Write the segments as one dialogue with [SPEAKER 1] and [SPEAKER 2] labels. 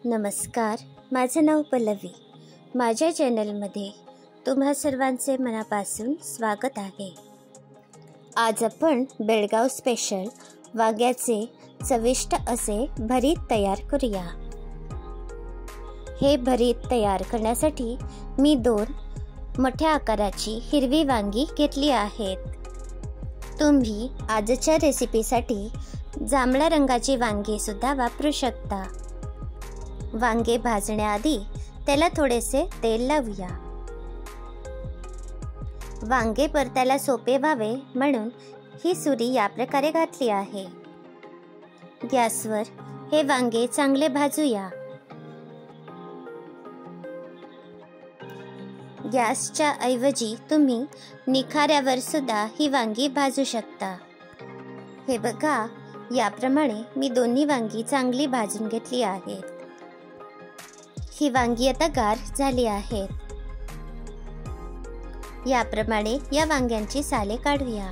[SPEAKER 1] नमस्कार, माझं नाव पल्लवी. माझ्या चॅनलमध्ये तुम्हा सर्वांचे मनापासून स्वागत आहे. आज आपण बेळगाव स्पेशल वांग्याचे चविष्ट असे भरीत तयार करूया. हे भरीत तयार करण्यासाठी मी 2 मोठ्या आकाराची हिरवी वांगी घेतली आहेत. तुम्ही आजच्या रेसिपीसाठी जांभळ्या रंगाची वांगी सुद्धा वापरू शकता. वांगे भाजण्याआधी त्याला थोडेसे तेल लावूया. वांगे परतायला सोपे व्हावे म्हणून ही सुरी या प्रकारे घातली आहे. गॅसवर हे वांगे चांगले भाजूया. गॅसच्या ऐवजी तुम्ही निखाऱ्यावर सुद्धा ही वांगी भाजू शकता. हे बघा, याप्रमाणे मी दोन्ही वांगी चांगली भाजून घेतली आहेत. ही वांगी आता गार झाली आहेत. याप्रमाणे या वांग्यांची साले काढूया.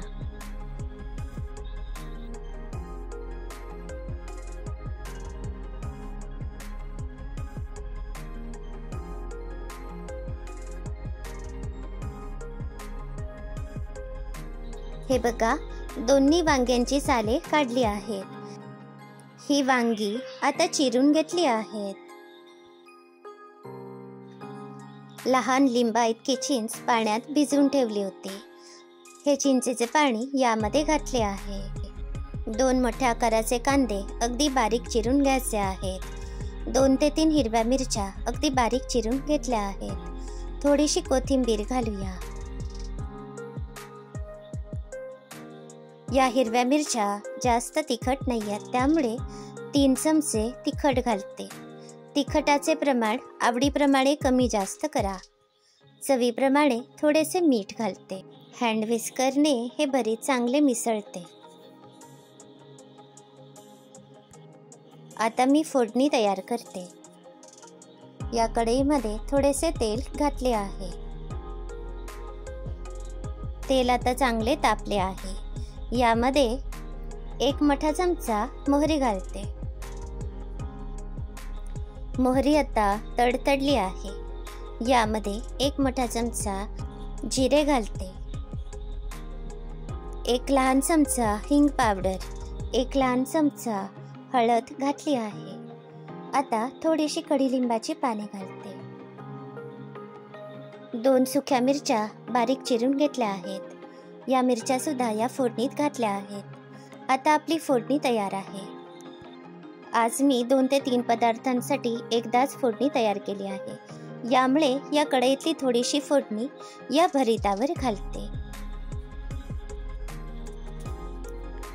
[SPEAKER 1] हे बघा, दोन्ही वांग्यांची साले काढली आहेत. ही वांगी आता चिरून घेतली आहेत. लहान लिंबा इतकी चिंच पाण्यात भिजवून ठेवली होती. हे चिंचेचे पाणी यामध्ये घातले आहे. 2 मोठ्या आकाराचे कांदे अगदी बारीक चिरून घ्यायचे आहेत. 2 ते 3 हिरव्या मिरच्या अगदी बारीक चिरून घेतल्या आहेत. थोडीशी कोथिंबीर घालूया. या हिरव्या मिरच्या जास्त तिखट नाही आहेत, त्यामुळे 3 चमचे तिखट घालते. तिखटाचे प्रमाण आवडीप्रमाणे कमी जास्त करा. चवीप्रमाणे थोडेसे मीठ घालते. हँड विस्करने हे भरीत चांगले मिसळते. आता मी फोडणी तयार करते. या कढईमध्ये थोडेसे तेल घातले आहे. तेल आता चांगले तापले आहे. यामध्ये 1 मोठा चमचा मोहरी घालते. मोहरी आता तडतडली आहे. यामध्ये 1 मोठा चमचा जिरे घालते. 1 लहान चमचा हिंग पावडर, 1 लहान चमचा हळद घातली आहे. आता थोडीशी कडुलिंबाची पाने घालते. 2 सुक्या मिरच्या बारीक चिरून घेतल्या आहेत. या मिरच्या सुद्धा या फोडणीत घातल्या आहेत. आता आपली फोडणी तयार आहे. आज मी 2 ते 3 पदार्थांसाठी एकदाच फोडणी तयार केली आहे. यामुळे या कढईतली थोडीशी फोडणी या भरीतावर घालते.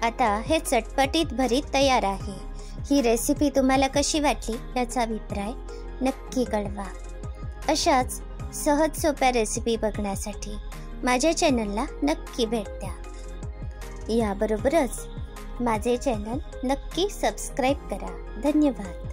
[SPEAKER 1] आता हे चटपटीत भरीत तयार आहे. ही रेसिपी तुम्हाला कशी वाटली याचा अभिप्राय नक्की कळवा. अशाच सहज सोप्या रेसिपी बघण्यासाठी माझ्या चॅनलला नक्की भेट द्या. याबरोबरच माझे चॅनल नक्की सबस्क्राईब करा. धन्यवाद.